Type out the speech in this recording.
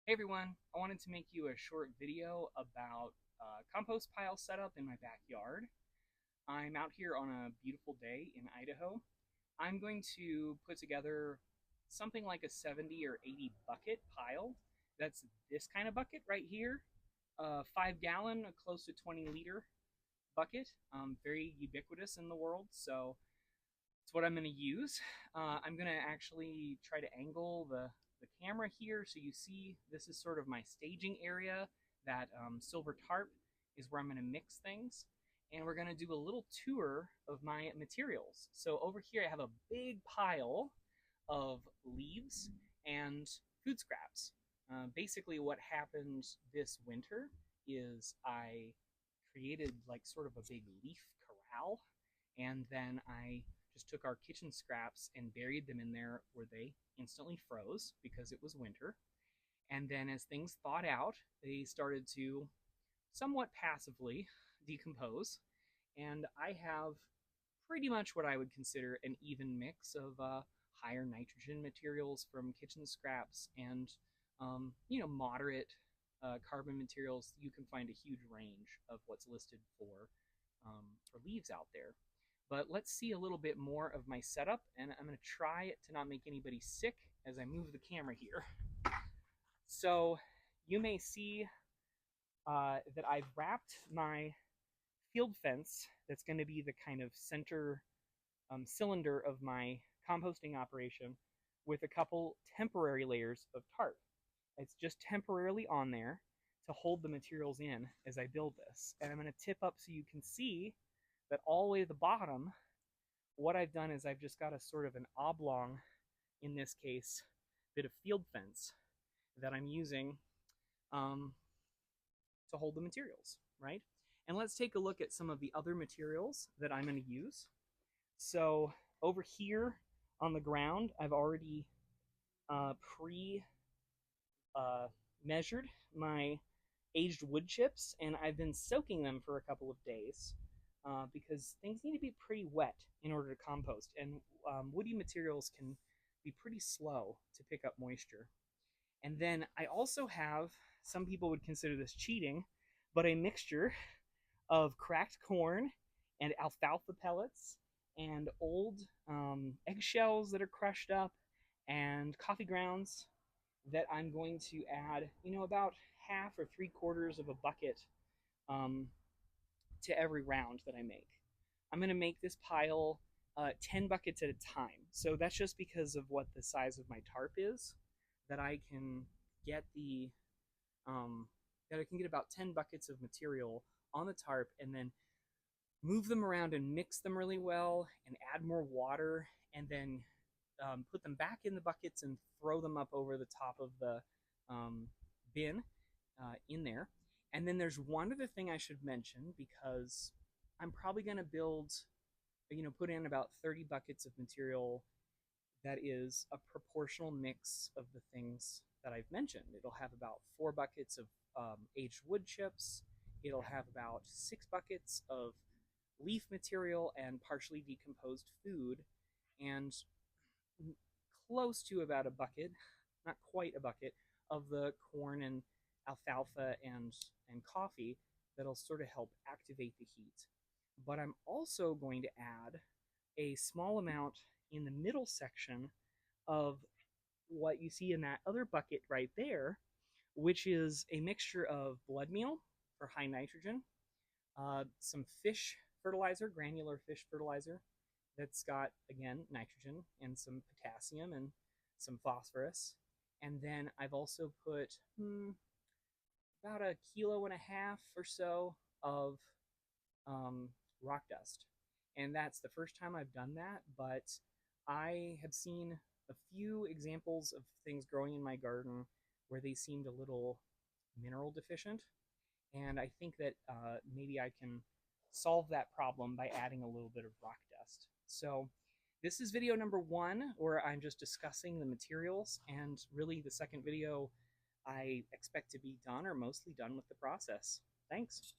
Hey everyone, I wanted to make you a short video about compost pile setup in my backyard. I'm out here on a beautiful day in Idaho. I'm going to put together something like a 70 or 80 bucket pile. That's this kind of bucket right here, a 5 gallon, a close to 20-liter bucket, very ubiquitous in the world. So it's what I'm going to use. I'm going to actually try to angle the camera here so you see this is sort of my staging area. That silver tarp is where I'm going to mix things. And we're going to do a little tour of my materials. So over here I have a big pile of leaves and food scraps. Basically what happened this winter is I created like sort of a big leaf corral, and then I just took our kitchen scraps and buried them in there where they instantly froze because it was winter. And then as things thawed out, they started to somewhat passively decompose. And I have pretty much what I would consider an even mix of higher nitrogen materials from kitchen scraps and moderate carbon materials. You can find a huge range of what's listed for leaves out there. But let's see a little bit more of my setup, and I'm going to try to not make anybody sick as I move the camera here. So you may see that I've wrapped my field fence that's going to be the kind of center cylinder of my composting operation with a couple temporary layers of tarp. It's just temporarily on there to hold the materials in as I build this. And I'm going to tip up so you can see that all the way to the bottom, what I've done is I've just got a sort of an oblong, in this case, bit of field fence that I'm using um, to hold the materials, right? And let's take a look at some of the other materials that I'm going to use. So over here on the ground, I've already pre measured my aged wood chips, and I've been soaking them for a couple of days because things need to be pretty wet in order to compost, and woody materials can be pretty slow to pick up moisture. And then I also have, some people would consider this cheating, but a mixture of cracked corn and alfalfa pellets and old eggshells that are crushed up and coffee grounds that I'm going to add, about half or 3/4 of a bucket um, to every round that I make. I'm going to make this pile 10 buckets at a time. So that's just because of what the size of my tarp is, that I can get um, about 10 buckets of material on the tarp and then move them around and mix them really well and add more water, and then put them back in the buckets and throw them up over the top of the bin in there. And then there's one other thing I should mention, because I'm probably going to put in about 30 buckets of material that is a proportional mix of the things that I've mentioned. It'll have about 4 buckets of aged wood chips. It'll have about 6 buckets of leaf material and partially decomposed food, and close to about a bucket, not quite a bucket, of the corn and alfalfa and coffee that'll sort of help activate the heat. But I'm also going to add a small amount in the middle section of what you see in that other bucket right there, which is a mixture of blood meal for high nitrogen, some fish fertilizer, granular fish fertilizer, that's got, again, nitrogen and some potassium and some phosphorus. And then I've also put about 1.5 kilos or so of rock dust. And that's the first time I've done that, but I have seen a few examples of things growing in my garden where they seemed a little mineral deficient. And I think that maybe I can solve that problem by adding a little bit of rock dust. So this is video number 1, where I'm just discussing the materials, and really the second video I expect to be done or mostly done with the process. Thanks.